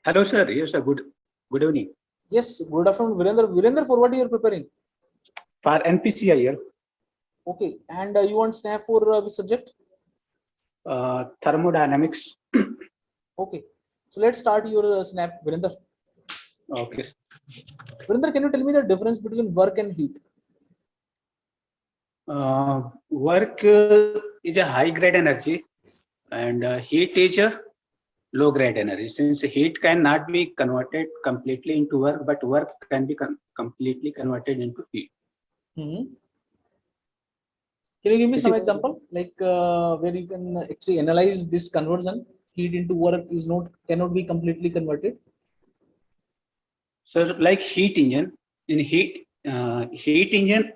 Hello, sir. Yes, sir. Good evening. Yes, good afternoon, Virender. Virender, for what you are preparing? For NPCI here, Okay, and you want Snap for which subject? thermodynamics. Okay, so let's start your Snap, Virender. Okay. Virender, can you tell me the difference between work and heat? Work is a high grade energy, and heat is a low grade energy. Since heat cannot be converted completely into work, but work can be completely converted into heat. Hmm. Can you give me Is some it, example, like where you can actually analyze this conversion? Heat into work is not cannot be completely converted. so like heat engine? In heat engine,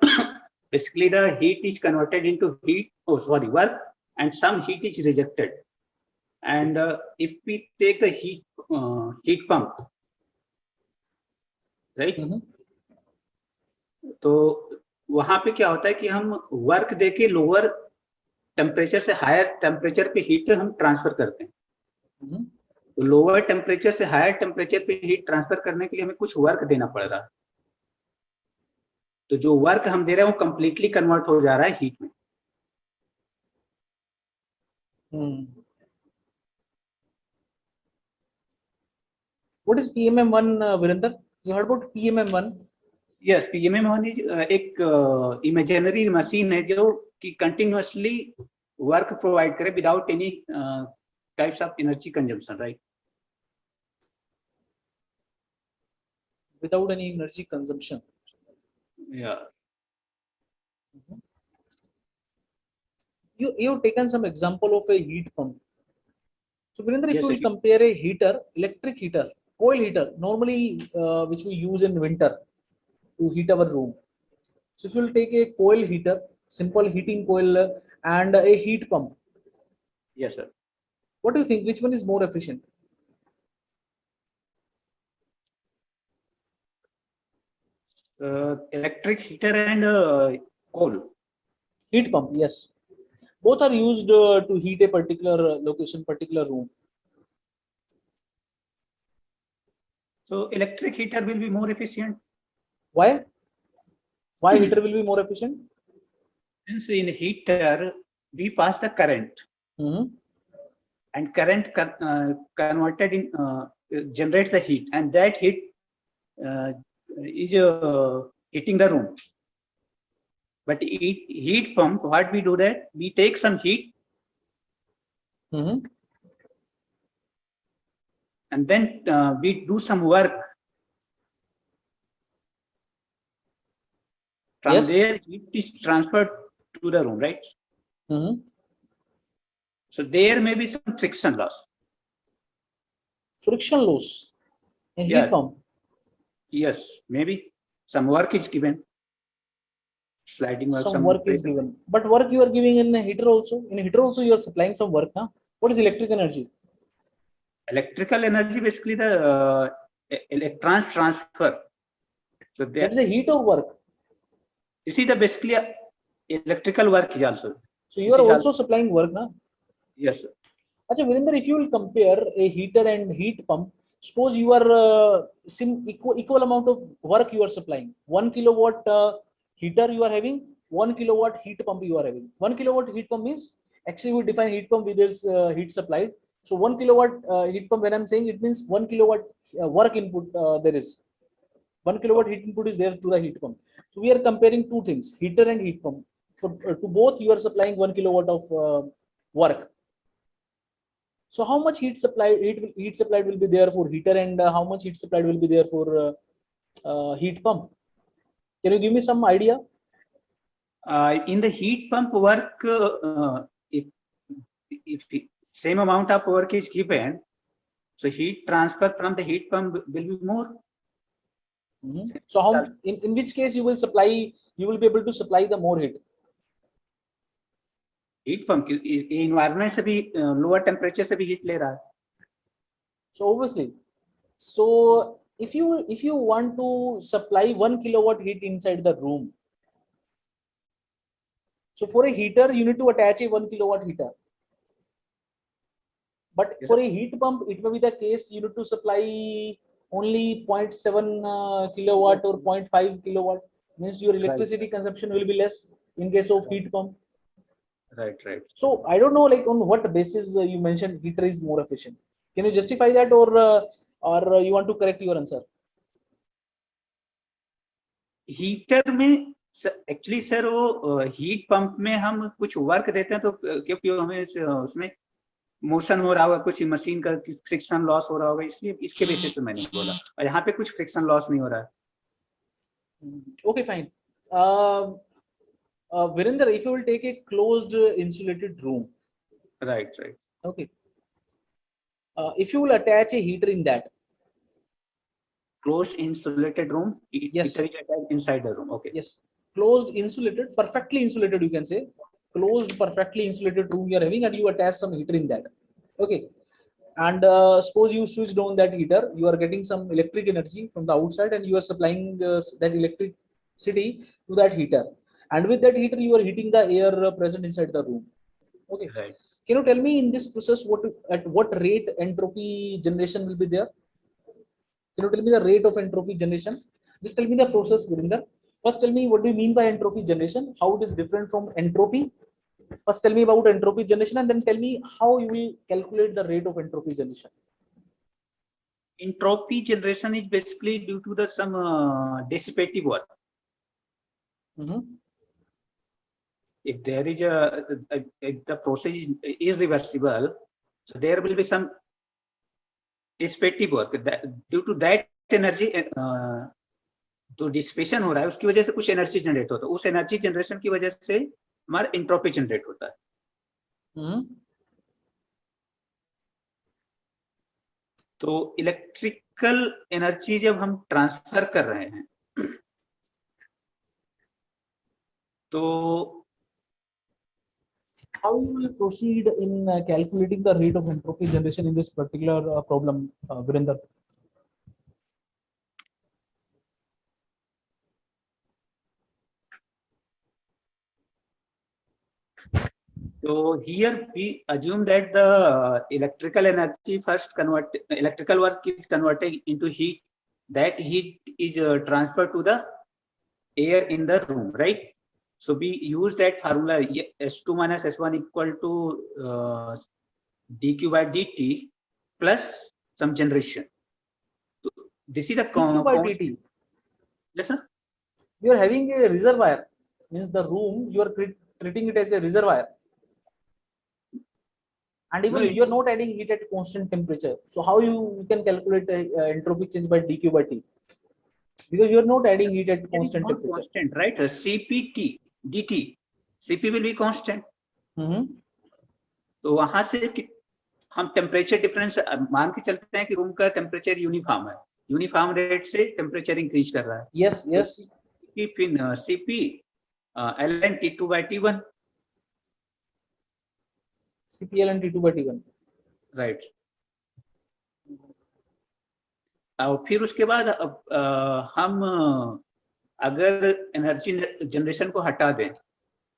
basically the heat is converted into heat. Oh, sorry, work, and some heat is rejected. And if we take the heat pump, right? Hmm. तो वहां पे क्या होता है कि हम work देके lower temperature से हायर टेम्परेचर पे हीट हम ट्रांसफर करते हैं. Hmm. तो लोअर टेम्परेचर से हायर टेम्परेचर पे हीट ट्रांसफर करने के लिए हमें कुछ वर्क देना पड़ रहा है. तो जो वर्क हम दे रहे हैं वो कंप्लीटली कन्वर्ट हो जा रहा है हीट में. Hmm. What is PMM1, Virender? You heard about PMM1? Yes, PMM एक इमेजिनरी मशीन है जो कि कंटिन्यूअसली वर्क प्रोवाइड करे without any types of energy consumption, right? Without any energy consumption. या Mhm. You've taken some example of a heat pump. So, Virender, if you yes will compare a heater, electric heater, coil heater, normally which we use in winter to heat our room. So, if you will take a coil heater, simple heating coil, and a heat pump, yes sir. what do you think? Which one is more efficient? Electric heater and coal. Heat pump, yes. Both are used to heat a particular location, particular room. So electric heater will be more efficient. Why? Why heater will be more efficient? Since in heater we pass the current, Hmm. and current converted in generates the heat, and that heat uh, is heating the room. But heat pump, what we do that we take some heat Hmm. and then we do some work. From Yes. there, heat is transferred to the room, right? Hmm. So there may be some friction loss. Friction loss in heat Yeah, pump. yes, maybe some work is given, sliding work, Some some work is given, but work you are giving in a heater also. In a heater also you are supplying some work. Huh? What is electric energy? electrical energy, basically the electrons transfer. So That is there, a heat of work. you see the basically electrical work is also. So you This are is also also, supplying work. Huh? yes, sir. Achha, Virender, if you will compare a heater and heat pump, suppose you are equal amount of work you are supplying. 1 kilowatt heater you are having, 1 kilowatt heat pump you are having. 1 kilowatt heat pump means actually we define heat pump with this heat supplied. So 1 kilowatt heat pump, when I'm saying it means 1 kilowatt work input there is. 1 kilowatt heat input is there to the heat pump. So we are comparing two things, heater and heat pump. So to both you are supplying 1 kilowatt of work. So how much heat supplied will be there for heater, and how much heat supplied will be there for heat pump? Can you give me some idea? In the heat pump work, if the same amount of work is given, so heat transfer from the heat pump will be more. Mhm. So how in which case you will supply, you will be able to supply the more heat? Heat pump environment से भी lower temperature से भी heat ले रहा है. So obviously, so if you want to supply 1 kilowatt heat inside the room, so for a heater you need to attach a 1 kilowatt heater. But Yes, for sir. a heat pump, it may be the case you need to supply only 0.7 kilowatt or 0.5 kilowatt. Means your Right, electricity consumption will be less in case of heat pump. right, right. So I don't know, like on what basis you mentioned heater is more efficient. Can you justify that, or you want to correct your answer? Heater में actually sir वो heat pump में हम कुछ work देते हैं तो क्योंकि हमें उसमें मोशन हो रहा होगा, कुछ मशीन का फ्रिक्शन लॉस हो रहा होगा, इसलिए इसके बेसिस पे मैंने बोला, और यहाँ पे कुछ फ्रिक्शन लॉस नहीं हो रहा है. Okay, fine. Virender, if you will take a closed insulated room, right right. okay, if you will attach a heater in that, Closed insulated room, Yes. heater is attached inside the room. Okay. yes, closed insulated, perfectly insulated, you can say, closed, perfectly insulated room you are having, and you attach some heater in that. Okay, and suppose you switched on that heater, you are getting some electric energy from the outside, and you are supplying that electricity to that heater, and with that heater you are heating the air present inside the room. Okay, Right. can you tell me in this process at what rate entropy generation will be there? Can you tell me the rate of entropy generation? Just tell me the process, Gurinder. First, tell me what do you mean by entropy generation? How it is different from entropy? First, tell me about entropy generation, and then tell me how you will calculate the rate of entropy generation. Entropy generation is basically due to the some dissipative work. If there is if the process is irreversible, so there will be some dissipative work. Due to that energy, जो dissipation हो रहा है उसकी वजह से कुछ energy generate होता है, उस एनर्जी जनरेशन की वजह से हमारा एंट्रोपी जनरेट होता है. तो इलेक्ट्रिकल एनर्जी जब हम ट्रांसफर कर रहे हैं तो how you will proceed in calculating the rate of entropy generation in this particular problem, Virender? So here we assume that the electrical energy electrical work is converted into heat. That heat is transferred to the air in the room, right? So we use that formula S2 minus S1 equal to dq by dt plus some generation. So this is the dq by dt. Yes, sir. You are having a reservoir, means the room you are treating it as a reservoir. And even you are not adding heat at constant temperature. So how you can calculate entropy change by dq by t? Because you are not adding heat at constant temperature. Constant, right? CPT dt. CP will be constant. तो वहां से हम temperature difference मान के चलते हैं कि room का टेम्परेचर यूनिफॉर्म है, यूनिफॉर्म रेट से टेम्परेचर इंक्रीज कर रहा है. Yes yes. फिर CP ln T2 by T1. CP ln T2 by T1. Right. और फिर उसके बाद हम अगर एनर्जी जनरेशन को हटा दें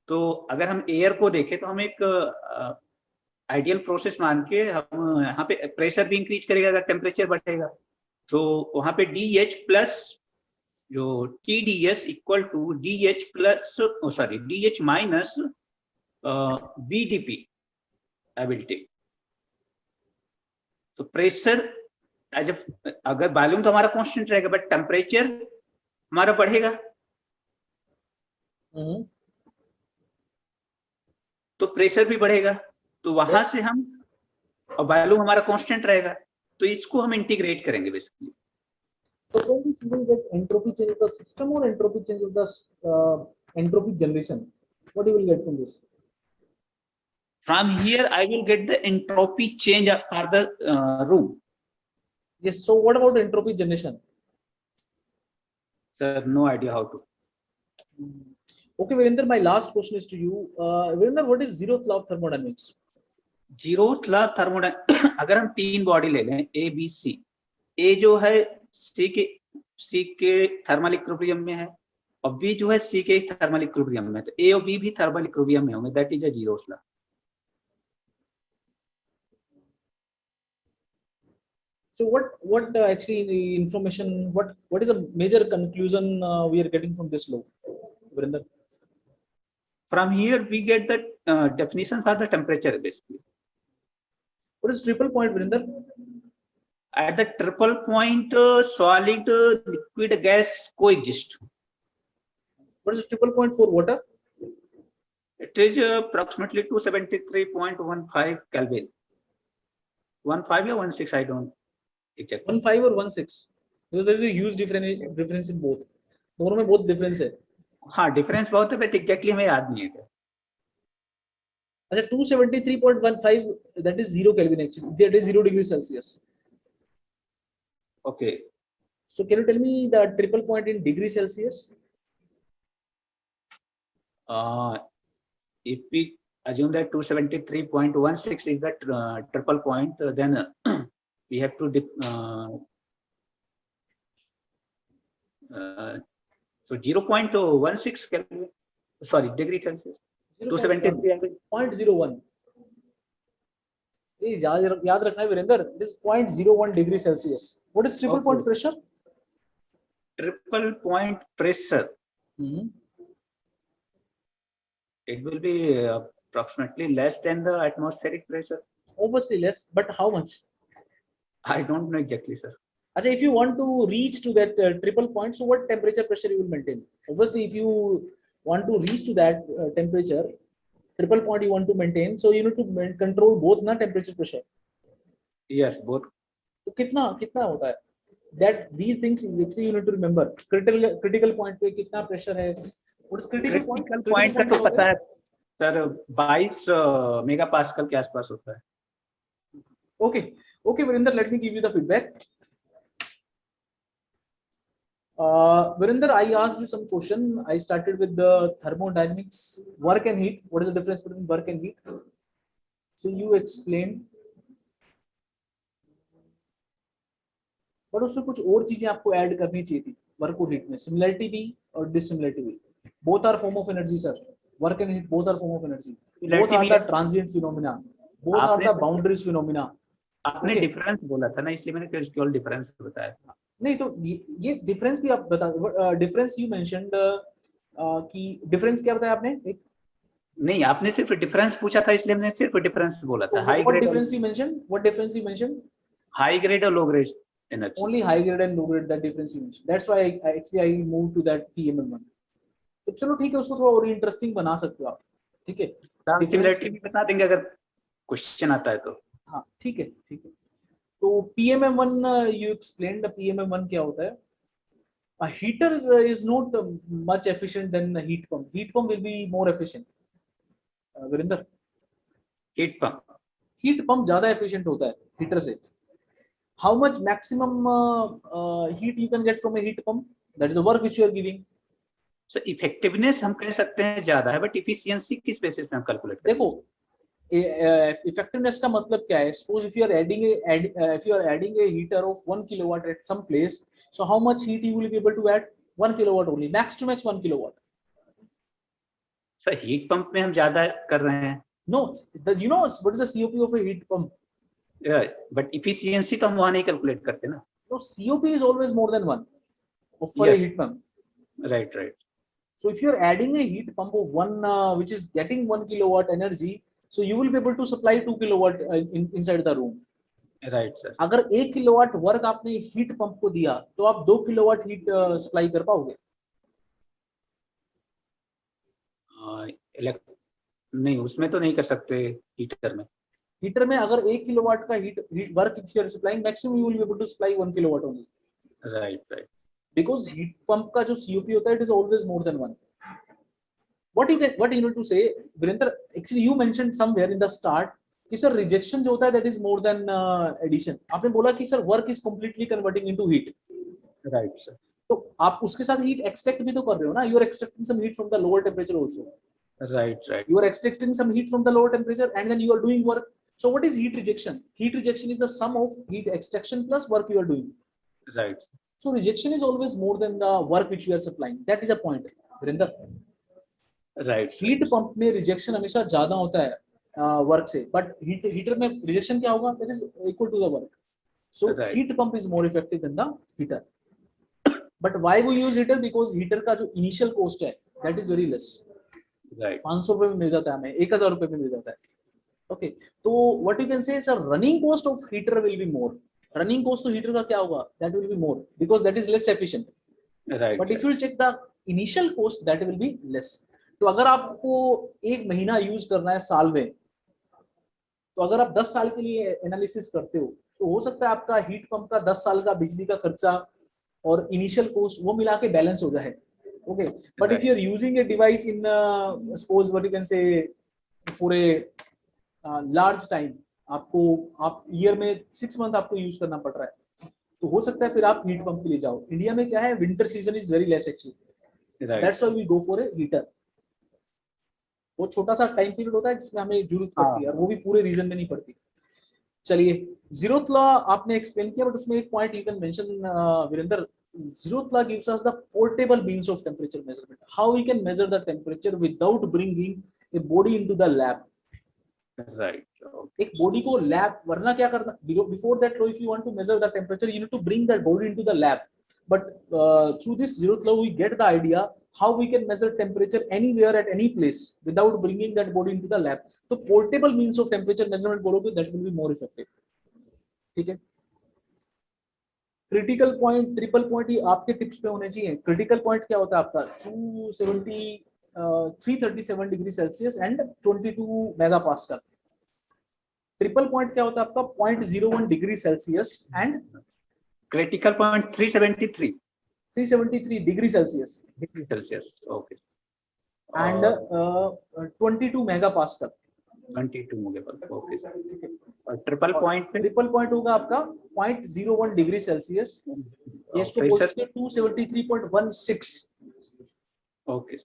तो अगर हम एयर को देखें तो हम एक आइडियल प्रोसेस मान के हम यहाँ पे प्रेशर भी इंक्रीज करेगा अगर टेम्परेचर बढ़ेगा, तो वहां पे DH प्लस जो TDS equal to DH plus DH minus VDP I will take. तो प्रेशर अगर वॉल्यूम तो हमारा कांस्टेंट रहेगा बट टेम्परेचर हमारा बढ़ेगा. तो प्रेशर भी बढ़ेगा, तो वहां से हम वॉल्यूम हमारा कांस्टेंट रहेगा, तो इसको हम इंटीग्रेट करेंगे basically. So when we will get entropy change of the system or entropy change of the entropy generation, what you will get from this? From here I will get the entropy change for the room. Yes. So what about entropy generation? Sir, no idea how to. Okay, Virender, my last question is to you. Virender, what is zeroth law of thermodynamics? Zeroth law of thermodynamics अगर हम तीन body ले लें A, B, C, A जो है C के thermal equilibrium में है और B जो है C के थर्मल इक्विलिब्रियम में है, तो A और B भी थर्मल इक्विलिब्रियम में होंगे. That is a zeroth law. So what actually the information, what is the major conclusion we are getting from this law, Virender? From here we get the definition for the temperature basically. What is triple point, Virender? At the triple point, solid, liquid, gas coexist. What is the triple point for water? It is approximately 273.15 Kelvin. 15 or 16, I don't exactly. 15 or 16? Because there is a huge difference in both. दोनों में बहुत difference है. हाँ, difference बहुत है, but exactly हमें याद नहीं है. अच्छा, 273.15, that is 0 Kelvin actually. That is 0 degrees Celsius. Okay. So can you tell me the triple point in degree Celsius? If we assume that 273.16 is the triple point, then we have to so 0.16 Kelvin, sorry, degree Celsius. 0.01. याद रखना है Virendra, this 0.01 degree Celsius. What is triple point pressure? Triple point pressure. It will be approximately less than the atmospheric pressure. Obviously less, but how much? I don't know exactly, sir. Achha, if you want to reach to that triple point, so what temperature pressure you will maintain? Obviously, if you want to reach to that temperature, triple point you want to maintain, so you need to control both na temperature pressure. Yes, both. So कितना होता है? That these things actually you need to remember. Critical point पे कितना pressure है? What is critical point? Critical point का तो पता है, सर 22 मेगापास्कल के आसपास होता है. Okay, Virender, let me give you the feedback. Virender, I asked you some question. I started with the thermodynamics, work and heat. What is the difference between work and heat? So you explained. पर उसमें कुछ और चीजें आपको add करनी चाहिए थी work और हीट में. सिमिलरिटी भी और डिसिमिलरिटी भी. Both are form of energy, sir. Work and heat, both are form of energy. Both are the transient phenomena. Both are the boundaries phenomena. आपने डिफरेंस बोला था ना, इसलिए मैंने केवल डिफरेंस बताया. नहीं तो ये डिफरेंस भी आप बता. डिफरेंस यू मेंशनड कि डिफरेंस क्या बताया आपने? नहीं, आपने सिर्फ डिफरेंस पूछा था, इसलिए मैंने सिर्फ डिफरेंस बोला था. High grade difference you mention. What difference you mention? High grade और low grade energy. Only high grade and low grade, that difference you mention. That's why actually I move to that PMM1. तो चलो ठीक है, उसको थोड़ा और interesting बना सकते हो आप. ठीक है, सिमिलरिटी भी बता देंगे अगर क्वेश्चन आता है तो. हाँ ठीक है. तो PMM1 you explained the PMM1 क्या होता है. A heater is not much efficient than a heat pump. Heat pump will be more efficient. Virender, heat pump ज्यादा efficient होता है heater से. How much maximum heat you can get from a heat pump? That is the work which you are giving. So effectiveness हम कह सकते हैं ज्यादा है, but efficiency किस बेसिस पे हम कैलकुलेट करें? देखो, effectiveness का मतलब क्या है? Suppose if you are adding a heater of 1 kilowatt at some place, so how much heat you will be able to add? 1 kilowatt only, max to max 1 kilowatt. So heat pump में हम ज्यादा कर रहे हैं. No, you know what is the COP of a heat pump? Yeah, but efficiency तो हम वहाँ नहीं कैलकुलेट करते ना. No, COP is always more than 1 for a heat pump. Right. So if you are adding a heat pump of 1 which is getting 1 kilowatt energy, so you will be able to supply 2 kilowatt inside the room. Right, sir. अगर 1 kilowatt work आपने heat pump को दिया तो आप 2 kilowatt heat supply कर पाओगे? नहीं, उसमें तो नहीं कर सकते. हीटर में अगर 1 किलोवाट का heat work if you are supplying, maximum you will be able to supply 1 kilowatt only. Right. Because heat pump का जो COP होता है, it is always more than 1. what you need to say, Virender, actually you mentioned somewhere in the start कि sir rejection जो होता है that is more than addition. आपने बोला कि sir work is completely converting into heat. Right, sir. तो आप उसके साथ हीट एक्सट्रैक्ट भी तो कर रहे हो ना. You are extracting some heat from the lower temperature also. Right. You are extracting some heat from the lower temperature and then you are doing work. So what is heat rejection? Heat rejection is the sum of heat extraction plus work you are doing. Right. So rejection is always more than the work which you are supplying. That is a point, Virender. Right. Heat pump में rejection हमेशा ज्यादा होता है work से, but heater में rejection क्या होगा? That is equal to the work. So Right. heat pump is more effective than the heater. But why we use heater? Because heater का जो initial cost है that is very less. Right. 500 रुपए में मिल जाता है हमें, 1000 रुपए में मिल जाता है. Okay, तो what you can say is a running cost of heater will be more. Running cost तो heater का क्या होगा? That will be more because that is less efficient. Right. But if you check the initial cost, that will be less. तो अगर आपको एक महीना use करना है साल में, तो अगर आप 10 साल के लिए एनालिसिस करते हो तो हो सकता है आपका हीट पंप का 10 साल का बिजली का खर्चा और इनिशियल कॉस्ट वो मिला के बैलेंस हो जाए. Okay, but if you are using a device in suppose what you can say for a large time, आप ईयर में 6 मंथ आपको यूज करना पड़ रहा है, तो हो सकता है फिर आप हीट पंप के लिए जाओ. इंडिया में क्या है, winter season is very less actually, Right. That's why we go for a heater. वो छोटा सा टाइम पीरियड होता है जिसमें हमें जरूरत पड़ती है और वो भी पूरे रीजन में नहीं पड़ती. चलिए, zeroth law आपने एक्सप्लेन किया, बट उसमें एक point you can mention Virendra. zeroth law gives us the portable means of temperature measurement. How we can measure the temperature without bringing a body into the lab. Right. एक body को lab, वरना क्या करना, before that लो if you want to measure the temperature you need to bring that body into the lab. But through this zeroth law we get the idea how we can measure temperature anywhere at any place without bringing that body into the lab. So portable means of temperature measurement बोलोगे, that will be more effective. ठीक है. Critical point, triple point ये आपके tips पे होने चाहिए. Critical point क्या होता है आपका? 337 degree Celsius and 22 mega pascal. Triple point क्या होता है आपका? 0.01 degree Celsius and Critical point 373 degree Celsius degree Celsius. Okay. And 22 mega pascal. 22 megapascal. Okay. और ट्रिपल पॉइंट पे ट्रिपल पॉइंट होगा आपका 0.01 डिग्री सेल्सियस. ये इसको बोल प्रेशर. सकते हैं 273.16. Okay.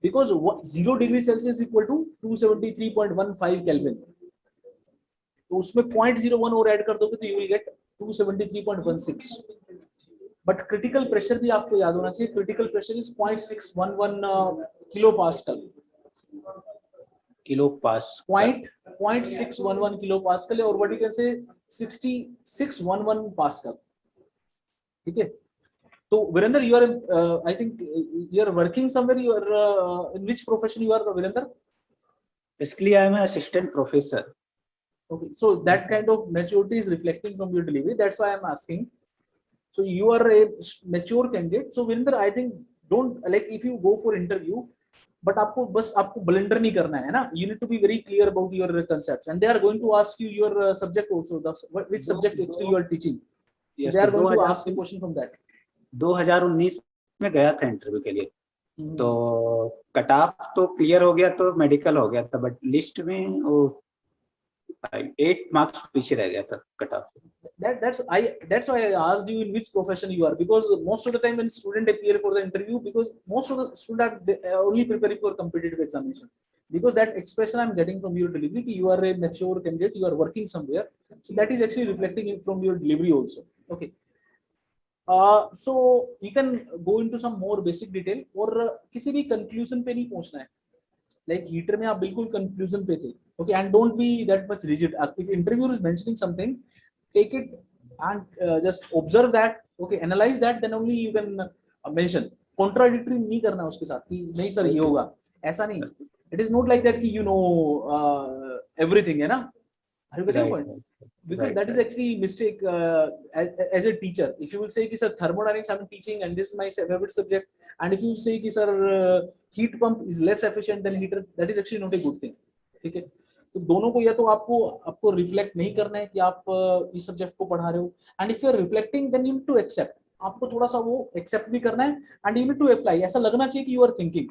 Because 0 degree Celsius equal to 273.15 kelvin. तो उसमें 0.01 और ऐड कर दोगे तो you will get 273.16. But critical pressure भी आपको याद होना चाहिए. Critical pressure is 0.611 kilo pascal. Kilo पास. 0.611 किलो पास्कल और what you can say 6611 pascal. ठीक है. तो Virendra, you are I think you are working somewhere. You are in which profession you are Virendra? Basically, I am an assistant professor. Okay, so that kind of maturity is reflecting from your delivery. That's why I'm asking. So you are a mature candidate. So Virender, I think don't like if you go for interview, but आपको blender नहीं करना है ना. You need to be very clear about your concepts, and they are going to ask you your subject also. Which subject actually you are teaching. So Yes, they are तो going to ask a question from that. 2019 में गया था interview के लिए, तो cut off तो clear हो गया, तो मेडिकल हो गया था, बट लिस्ट में वो 8 मार्क्स पीछे रह गया था cut off. That's why I asked you in which profession you are, because most of the time when student appear for the interview, because most of the student are only preparing for competitive examination, because that expression I'm getting from your delivery कि you are a mature candidate, you are working somewhere, so that is actually reflecting from your delivery also. Okay. So you can go into some more basic detail और किसी भी conclusion पे नहीं पहुंचना है. Like heater में आप बिल्कुल conclusion पे थे. Okay, and don't be that much rigid. If interviewer is mentioning something, take it and just observe that. Okay, analyze that, then only you can mention. Contradictory नहीं करना उसके साथ कि नहीं सर ये होगा, ऐसा नहीं. It is not like that कि you know everything है ना. Are you getting the point? Because that is actually mistake as a teacher. If you will say कि sir thermodynamics I'm teaching and this is my favorite subject, and if you say कि sir heat pump is less efficient than heater, that is actually not a good thing. ठीक है. तो दोनों को या तो आपको रिफ्लेक्ट नहीं करना है कि आप इस सब्जेक्ट को पढ़ा रहे हो, and if you are reflecting then you need to accept. आपको थोड़ा सा वो एक्सेप्ट भी करना है and you need to apply. ऐसा लगना चाहिए कि यू आर थिंकिंग,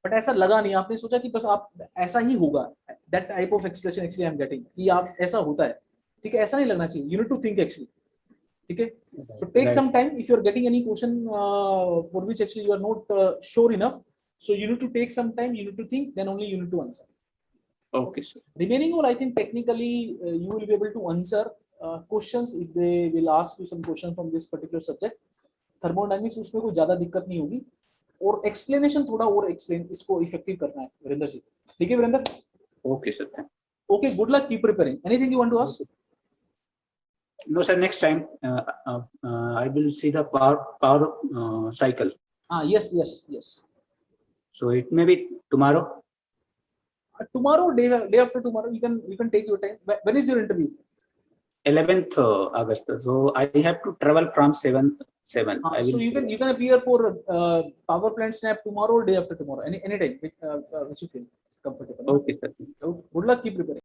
बट ऐसा लगा नहीं. आपने सोचा कि बस आप ऐसा ही होगा. That type of expression actually I am getting कि आप ऐसा होता है. ठीक है, ऐसा नहीं लगना चाहिए. You need to think actually. ठीक है. So take some time. If you are getting any question for which actually you are not sure enough, so you need to take some time, you need to think, then only you need to answer. Okay, sir. Remaining all, I think technically you will be able to answer questions if they will ask you some question from this particular subject. Thermodynamics उसमें कोई ज्यादा दिक्कत नहीं होगी, और explanation थोड़ा और explain इसको effective करना है वीरेंद्र जी. ठीक है Virendra? Okay, sir. Okay, good luck, keep preparing. Anything you want to ask? No, sir. Next time, I will see the power cycle. Yes, yes, yes. So it may be tomorrow. Tomorrow, day after tomorrow, you can take your time. When is your interview? 11th August. So I have to travel from 7. I So will. you can appear for power plant snap tomorrow or day after tomorrow. Any time which you feel comfortable. Okay, sir. So good luck. Keep preparing.